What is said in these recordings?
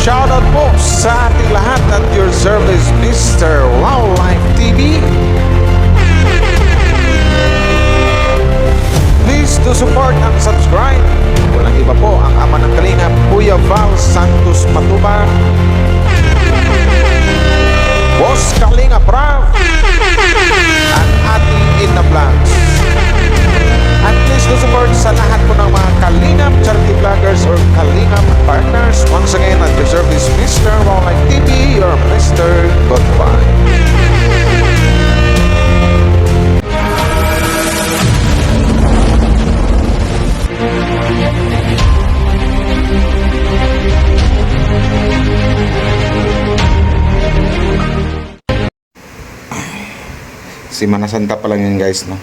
Shoutout po sa ating lahat at your service, Mr. Wildlife TV. Please to support and subscribe. Walang iba po ang ama ng Kalingap, Kuya Val Santos Matuba, Boss Kalinga Prav, at ating Ina Vlogs. At please to support sa lahat po ng mga Kalingap charity vloggers or Kalingap partners. Once again, at your service, Mr. Wildlife TV, your Mr. Goodbye. Semana Santa pa lang yan, guys, no?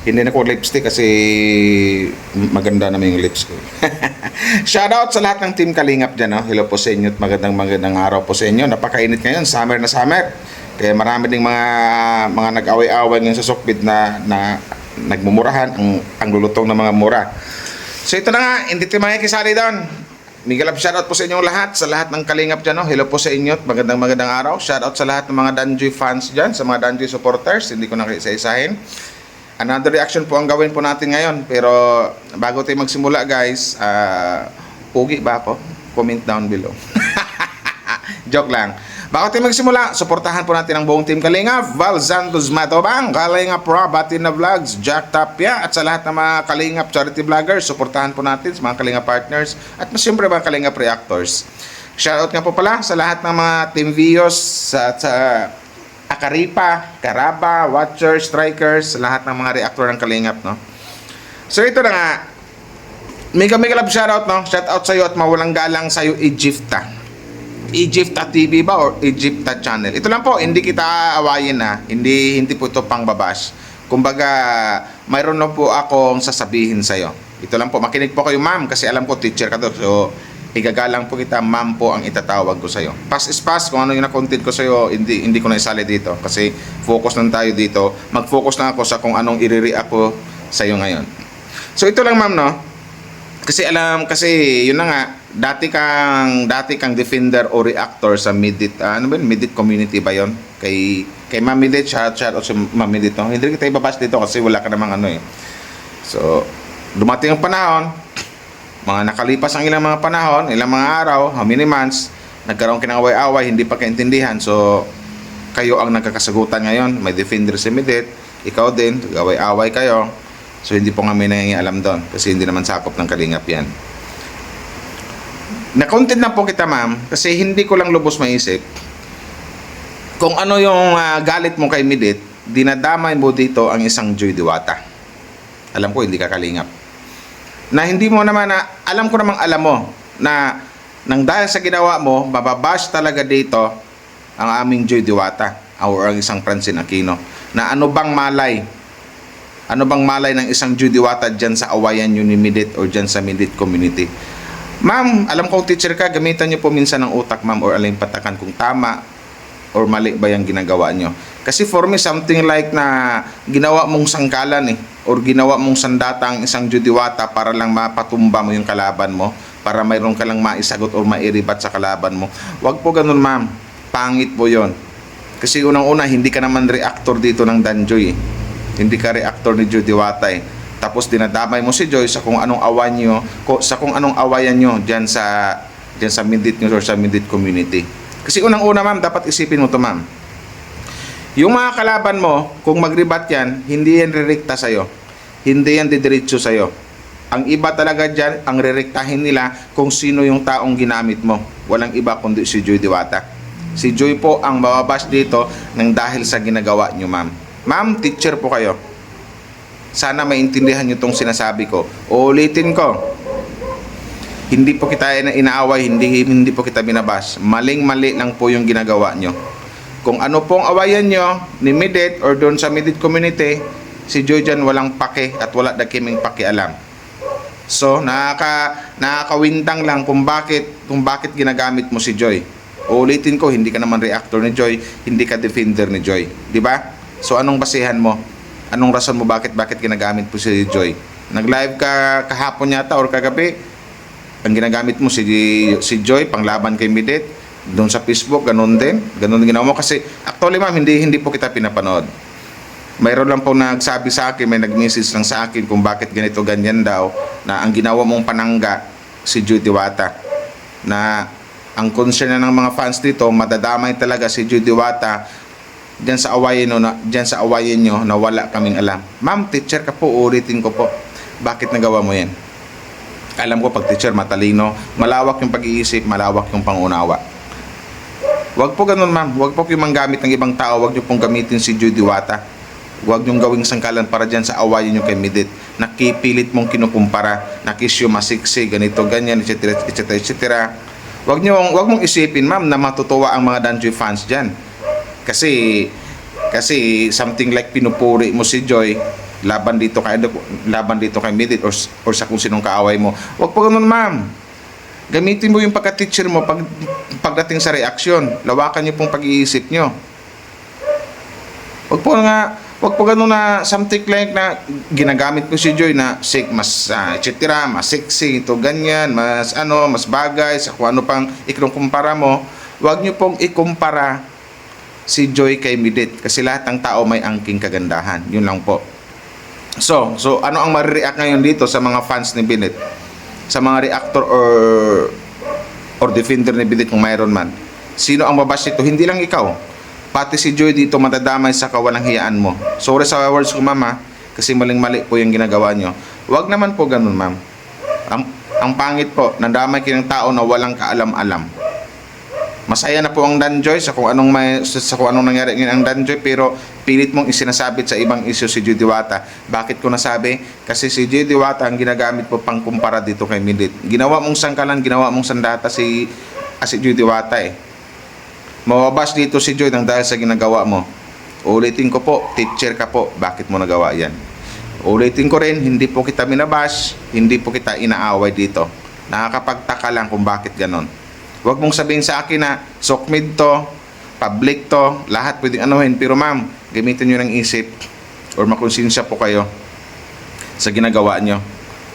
Hindi na ko lipstick kasi maganda naman yung lips ko. Shoutout sa lahat ng Team Kalingap dyan, no? Hello po sa inyo at magandang araw po sa inyo. Napakainit ngayon, summer na summer. Kaya marami ding mga nag-away-away ngayon sa Sukbit na nagmumurahan ang lulutong ng mga mura. So ito na nga, hindi tayo makikisali doon. Miguel Love, shoutout po sa inyong lahat, sa lahat ng Kalingap dyan, no? Hello po sa inyo at magandang araw. Shoutout sa lahat ng mga Danjoy fans dyan, sa mga Danjoy supporters. Hindi ko na isa-isahin. Another reaction po ang gawin po natin ngayon. Pero bago tayo magsimula, guys, pugi ba ako? Comment down below. Joke lang. Bago tayo magsimula, suportahan po natin ang buong Team Kalingap, Val Santos Matubang, Kalingap Rob, Atina Vlogs, Jack Tapia, at sa lahat ng mga Kalingap charity vloggers, suportahan po natin sa mga Kalingap partners, at siyempre mga Kalingap reactors. Shoutout nga po pala sa lahat ng mga Team Vios, sa Akaripa, Karaba, Watchers, Strikers, lahat ng mga reactor ng Kalingap, no? So ito na nga, mega love shoutout, no? Shoutout sa iyo at mawalang galang sa iyo, Egypta TV ba or Egypta channel. Ito lang po, hindi kita awayin na. Hindi po ito pang babash. Kumbaga, mayroon lang po akong sasabihin sa iyo. Ito lang po, makinig po kayo, ma'am, kasi alam ko teacher ka to. So, igagalang po kita, ma'am po ang itatawag ko sa iyo. Pass is pass, kung ano yung na-content ko sa iyo, hindi ko na isali dito kasi focus lang tayo dito. Mag-focus na ako sa kung anong i-react ko sa iyo ngayon. So, ito lang, ma'am, no? Kasi yun na nga, dati kang defender o reactor sa Midit, Midit community ba yon? Kay Ma'am Midit, shout out sa Ma'am Midit, no? Hindi kita ibabas dito kasi wala ka namang ano eh. So, dumating ang panahon, mga nakalipas ang ilang mga panahon, ilang mga araw, how many months, nagkaroon ka ng away-away, hindi pa kaintindihan. So, kayo ang nagkakasagutan ngayon, may defender si Midit, ikaw din, away-away kayo. So, hindi po kami nangingialam doon kasi hindi naman sakop ng Kalingap yan. Na-content na po kita, ma'am, kasi hindi ko lang lubos maisip kung ano yung galit mo kay Midit, dinadamay mo dito ang isang Joy Diwata. Alam ko, hindi ka Kalingap. Na hindi mo naman alam ko namang alam mo na nang dahil sa ginawa mo, mababash talaga dito ang aming Joy Diwata or ang isang Francine Aquino. Na ano bang malay ng isang Joy Diwata dyan sa awayan nyo ni Midit or dyan sa Midit community. Ma'am, alam kong teacher ka, gamitan nyo po minsan ng utak, ma'am, or aling patakan kung tama or mali ba yung ginagawa nyo. Kasi for me, something like na ginawa mong sangkalan or ginawa mong sandata ang isang Joy Diwata para lang mapatumba mo yung kalaban mo, para mayroon ka lang maisagot or mairibat sa kalaban mo. Wag po ganun, ma'am. Pangit po yon. Kasi unang-una, hindi ka naman reactor dito ng Danjoy Hindi ka reactor ni Joy Diwata Tapos dinadamay mo si Joy sa kung anong awayan nyo diyan sa Midit nyo or sa Midit community. Kasi unang-una, ma'am, dapat isipin mo to, ma'am. Yung mga kalaban mo, kung magribat yan, hindi yan ririkta sa'yo. Hindi yan didiretso sa'yo. Ang iba talaga dyan, ang ririktahin nila kung sino yung taong ginamit mo. Walang iba kundi si Joy Diwata. Si Joy po ang mababash dito ng dahil sa ginagawa nyo, ma'am. Ma'am, teacher po kayo. Sana maintindihan nyo itong sinasabi ko. Uulitin ko. Hindi po kita inaaway, hindi po kita binabash. Maling-mali lang po yung ginagawa nyo. Kung ano pong awayan nyo ni Midit or doon sa Midit community, si Joy dyan walang pake at wala na kaming pakialam. So, nakakawintang lang kung bakit ginagamit mo si Joy. Uulitin ko, hindi ka naman reactor ni Joy, hindi ka defender ni Joy. Di ba? So, anong basehan mo? Anong rason mo bakit ginagamit po si Joy? Nag-live ka kahapon yata or kagabi? ang ginagamit mo si Joy panglaban kay Midit. Doon sa Facebook, ganun din ginawa mo. Kasi actually ma'am, hindi po kita pinapanood. Mayroon lang po nagsabi sa akin, may nag-message lang sa akin kung bakit ganito ganyan daw, na ang ginawa mong panangga si Joy Diwata, na ang concern na ng mga fans dito, madadamay talaga si Joy Diwata diyan sa awayin nyo na wala kaming alam. Ma'am, teacher ka po, ulitin ko po, bakit nagawa mo yan? Alam ko pag teacher matalino, malawak yung pag-iisip, malawak yung pangunawa. Wag po ganun ma'am, wag po kayong manggamit ng ibang tao, wag nyo pong gamitin si Joy Diwata. Wag nyo gawing sangkalan para dyan sa awayin nyo kay Midit. Nakipilit mong kinukumpara, nakisyo masiksi, ganito, ganyan, etc. etc. Wag mong isipin ma'am na matutuwa ang mga Danjoy fans dyan. Kasi something like pinupuri mo si Joy laban dito kay Midit or sa kung sinong kaaway mo. Wag po ganun ma'am. Gamitin mo yung pagka-teacher mo pagdating sa reaksyon. Lawakan niyo pong pag-iisip niyo. Wag po ganun na something like na ginagamit mo si Joy na mas etc. mas sexy ito ganyan, mas bagay sa kung ano pang ikumpara mo. Wag niyo pong ikumpara si Joy kay Midit kasi lahat ng tao may angking kagandahan. Yun lang po. So ano ang marireact ngayon dito sa mga fans ni Midit? Sa mga reactor or defender ni Midit kung mayroon man. Sino ang mabash nito? Hindi lang ikaw. Pati si Joy dito matadamay sa kawalang hiyaan mo. Sorry sa words ko mama, kasi maling-mali po yung ginagawa nyo. Huwag naman po ganun ma'am. Ang pangit po, nadamay kayo ng tao na walang kaalam-alam. Masaya na po ang Danjoy sa kung anong nangyari ngayon ang Danjoy, pero pilit mong isinasabit sa ibang issue si Joy Diwata. Bakit ko nasabi? Kasi si Joy Diwata ang ginagamit po pang kumpara dito kay Midit. Ginawa mong sangkalan, ginawa mong sandata si Joy Diwata eh. Mawabas dito si Joy nang dahil sa ginagawa mo. Ulitin ko po, teacher ka po, bakit mo nagawa yan? Ulitin ko rin, hindi po kita minabash, hindi po kita inaaway dito. Nakakapagtaka lang kung bakit ganon. Huwag mong sabihin sa akin na sokmid to, public to, lahat pwedeng anuhin. Pero ma'am, gamitin nyo ng isip or makonsensya po kayo sa ginagawa nyo.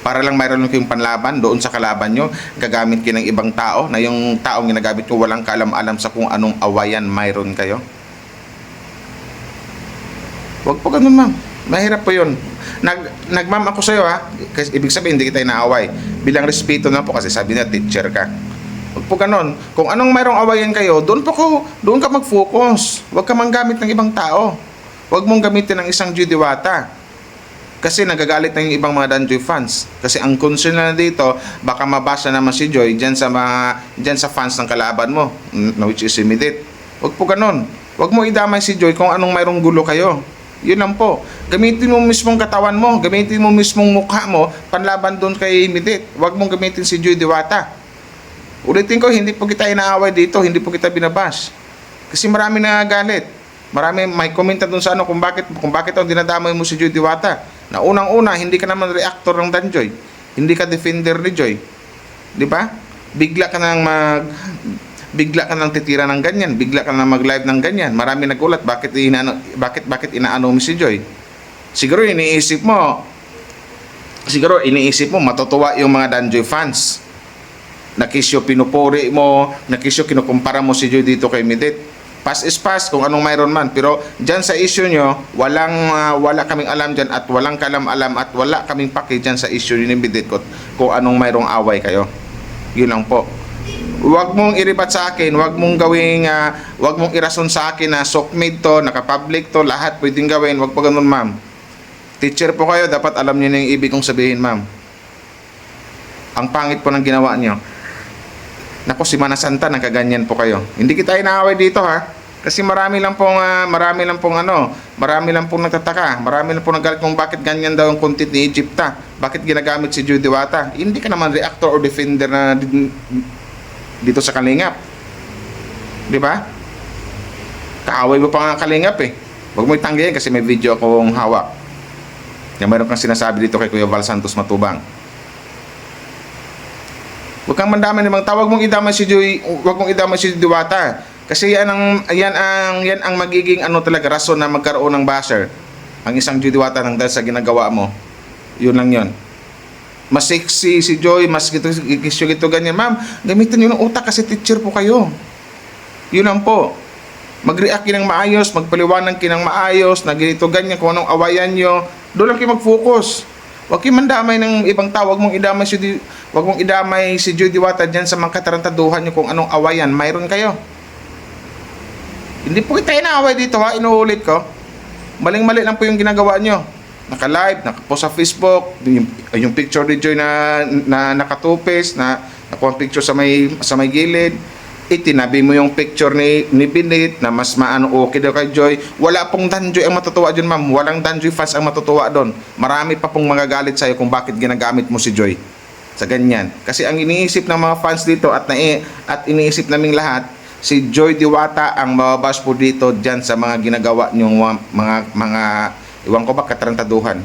Para lang mayroon kayong panlaban doon sa kalaban nyo, gagamit kayo ng ibang tao na yung taong ginagamit nyo walang kaalam-alam sa kung anong awayan mayroon kayo. Huwag po ganun ma'am. Mahirap po yun. Nagmam ako sa'yo ha. Kasi, ibig sabihin hindi kita inaaway. Bilang respeto na po kasi sabi niya teacher ka. Huwag po ganon. Kung anong mayroong awayan kayo, doon ka mag-focus. Huwag ka manggamit ng ibang tao. Huwag mong gamitin ng isang Joy Diwata. Kasi nagagalit na yung ibang mga Danjoy fans. Kasi ang concern na dito, baka mabasa naman si Joy dyan sa fans ng kalaban mo, which is si Midit. Huwag po ganon. Huwag mo idamay si Joy kung anong mayroong gulo kayo. Yun lang po. Gamitin mo mismong katawan mo, gamitin mo mismong mukha mo, panlaban doon kay Midit. Huwag mong gamitin si Joy Diwata. Ulitin ko, hindi po kita inaaway dito, hindi po kita binabash. Kasi marami nagagalit. Marami may komenta doon sa kung bakit ang dinadamay mo si Joy Diwata. Na unang-una, hindi ka naman reactor ng Danjoy. Hindi ka defender ni Joy. Di ba? Bigla ka nang titira ng ganyan, bigla ka nang mag-live ng ganyan. Marami nagulat, bakit inaano mo si Joy? Siguro iniisip mo matutuwa yung mga Danjoy fans. Nakisyo pinupuri mo, nakisyo kinukumpara mo si Joy dito kay Midit. Pass is pass kung anong mayroon man. Pero dyan sa issue nyo, wala kaming alam dyan at walang kalam-alam at wala kaming paki dyan sa issue ni Midit kung anong mayroong away kayo. Yun lang po. Huwag mong iribat sa akin, huwag mong irason sa akin na sokmid to, nakapublic to, lahat pwedeng gawin. Huwag pa ganun ma'am. Teacher po kayo, dapat alam niyo na yung ibig kong sabihin ma'am. Ang pangit po ng ginawa niyo. Naku, si Mana Santa, nakaganyan po kayo. Hindi kita inaaway dito ha. Kasi marami lang pong nagtataka. Marami lang pong nagalit kung bakit ganyan daw ang content ni Egypta. Bakit ginagamit si Joy Diwata? Hindi ka naman reactor or defender na dito sa Kalingap. Di ba? Kaaway mo pa nga Kalingap eh. Huwag mo itanggihan kasi may video akong hawak. Yung mayroon kang sinasabi dito kay Kuya Val Santos Matubang. Huwag kang mandamay ng mga tawag mong idamay si Joy, huwag mong idamay si Diwata. Kasi yan ang magiging talaga rason na magkaroon ng basher. Ang isang Joy Diwata nang dahil sa ginagawa mo. Yun lang yun. mas sexy si Joy, mas gito ganyan. Ma'am, gamitin nyo ng utak kasi teacher po kayo. Yun lang po. Mag-react kinang maayos, magpaliwanag kinang maayos, na ganito ganyan, kung anong awayan nyo, doon lang kayo mag-focus. Huwag kayo mandamay ng ibang tao, huwag mong idamay si Joy Diwata dyan sa mga katarantaduhan nyo kung anong awayan, mayroon kayo. Hindi po kita inaaway dito ha, inuulit ko. Maling-mali lang po yung ginagawa nyo. Naka-live, naka-post sa Facebook, yung picture ni Joy na nakatupis, na nakuha picture sa may gilid. Itinabi mo yung picture ni Binit na mas okay daw kay Joy. Wala pong Danjoy ang matutuwa dyan, ma'am. Walang Danjoy fans ang matutuwa doon. Marami pa pong magagalit sa'yo kung bakit ginagamit mo si Joy sa ganyan. Kasi ang iniisip ng mga fans dito at iniisip naming lahat, si Joy Diwata ang mababas po dito dyan sa mga ginagawa nyong mga iwan ko ba, katarantaduhan.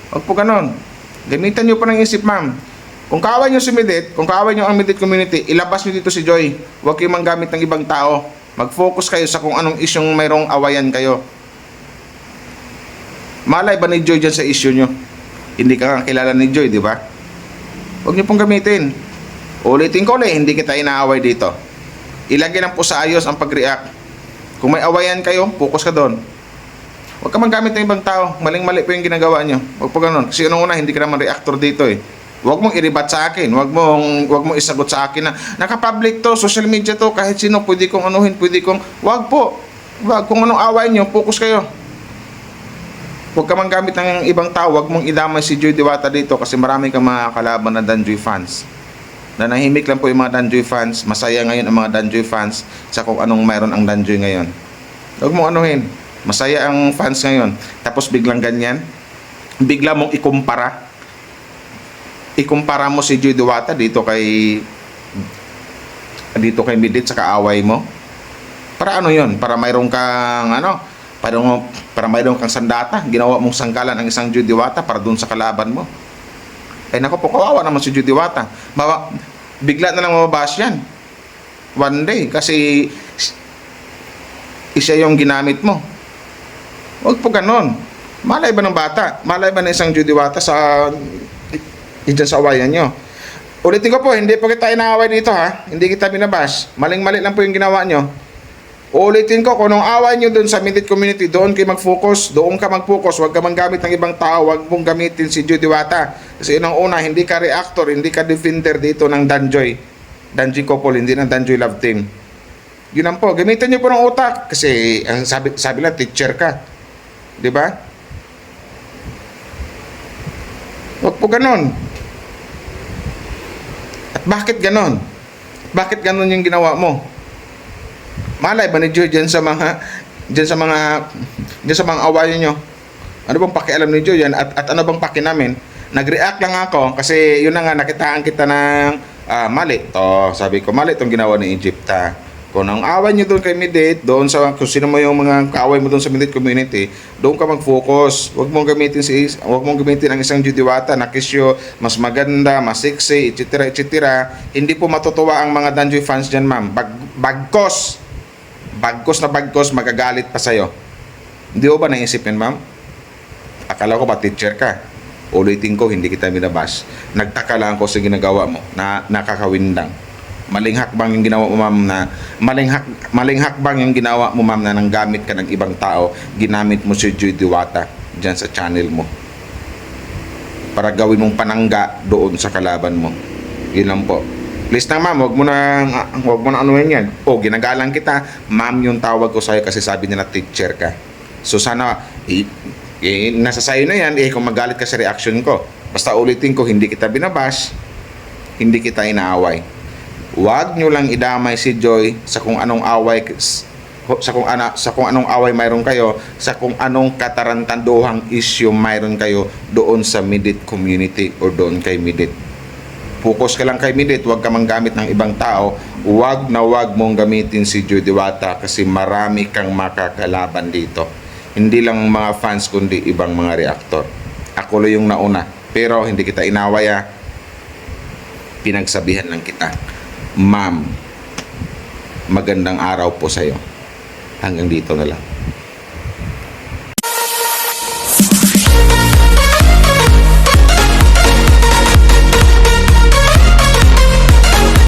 Huwag po ganon. Gamitan nyo pa ng isip, ma'am. Kung kaaway nyo si Midit, kung kaaway nyo ang Midit community, ilabas nyo dito si Joy. Huwag kayong manggamit ng ibang tao. Mag-focus kayo sa kung anong isyong mayroong awayan kayo. Malay ba ni Joy dyan sa issue nyo? Hindi ka kilala ni Joy, di ba? Huwag nyo pong gamitin. Ulitin ko ulit, hindi kita inaaway dito. Ilagay lang po sa ayos ang pag-react. Kung may awayan kayo, focus ka doon. Huwag ka manggamit ng ibang tao. Maling-mali po yung ginagawa nyo. Huwag po ganun. Kasi unang una, hindi ka naman reactor dito eh. Huwag mong iribat sa akin. Huwag mong isagot sa akin na naka-public to, social media to, kahit sino pwede kong anuhin, pwede kong... Huwag po. Huwag. Kung anong away nyo, focus kayo. Huwag ka manggamit ng ibang tao. Huwag mong idamay si Joy Diwata dito kasi marami kang mga kalaban na Danjoy fans. Nanahimik lang po yung mga Danjoy fans. Masaya ngayon ang mga Danjoy fans sa kung anong mayroon ang Danjoy ngayon. Huwag mong anuhin. Masaya ang fans ngayon. Tapos biglang ganyan. Bigla mong ikumpara mo si Joy Diwata dito kay Midit sa kaaway mo. Para ano 'yon? Para mayroon kang para mayroon kang sandata, ginawa mong sanggalan ang isang Joy Diwata para doon sa kalaban mo. Ay nako po, kawawa naman si Joy Diwata. Bigla na lang mababas yan. One day kasi isa yung ginamit mo. Huwag po ganon. Malay ba ng bata? Malay ba ng isang Joy Diwata dyan sa awayan nyo? Ulitin ko po, hindi po kita inaaway dito ha. Hindi kita binabas. Maling-mali lang po yung ginawa nyo. Ulitin ko, kung anong away nyo doon sa Midit community, doon kayo mag-focus. Doon ka mag-focus. Huwag ka manggamit ng ibang tao. Huwag mong gamitin si Joy Diwata. Kasi unang una, hindi ka reactor, hindi ka defender dito ng Danjoy couple, hindi ng Danjoy Love Team. Yun lang po. Gamitin nyo po ng utak. Kasi ang sabi lang, teacher ka. Diba? Huwag po ganon. Bakit ganon? Bakit ganon yung ginawa mo? Malay ba ni Joy dyan sa mga awayan nyo? Ano bang pakialam ni Joy yan? At ano bang paki namin? Nag-react lang ako kasi yun na nga, nakitaan kita ng mali. Sabi ko, mali itong ginawa ni Egypta. Kung ang away nyo doon kay Midit, doon sa kung sino mo yung mga kaaway mo doon sa Midit community, doon ka mag-focus. Huwag mong gamitin ang isang Joy Diwata na kisyo, mas maganda, mas sexy, etc. etc. Hindi po matutuwa ang mga Danjoy fans dyan, ma'am. Bagkos na bagkos, magagalit pa sa'yo. Hindi mo ba naisipin, ma'am? Akala ko ba teacher ka? Ulitin ko, hindi kita binabas. Nagtaka lang ako sa ginagawa mo na nakakawindang. Maling hakbang yung ginawa mo, ma'am, na maling hakbang yung ginawa mo, ma'am, na nanggamit ka ng ibang tao, ginamit mo si Joy Diwata dyan sa channel mo para gawin mong panangga doon sa kalaban mo. Yun lang po. Please na, ma'am, wag mo na anuhin yan. Ginagalang kita, ma'am yung tawag ko sa'yo kasi sabi nila teacher ka. So sana nasa sa'yo na yan, kung magalit ka sa reaction ko. Basta ulitin ko, hindi kita binabash, hindi kita inaaway. Huwag nyo lang idamay si Joy sa kung anong away mayroon kayo, sa kung anong katarantaduhang issue mayroon kayo doon sa Midit community or doon kay Midit. Focus ka lang kay Midit, huwag ka manggamit ng ibang tao. Huwag mong gamitin si Joy Diwata kasi marami kang makakalaban dito. Hindi lang mga fans kundi ibang mga reactor. Ako lang yung nauna, pero hindi kita inawaya. Pinagsabihan lang kita. Ma'am, magandang araw po sa'yo. Hanggang dito na lang.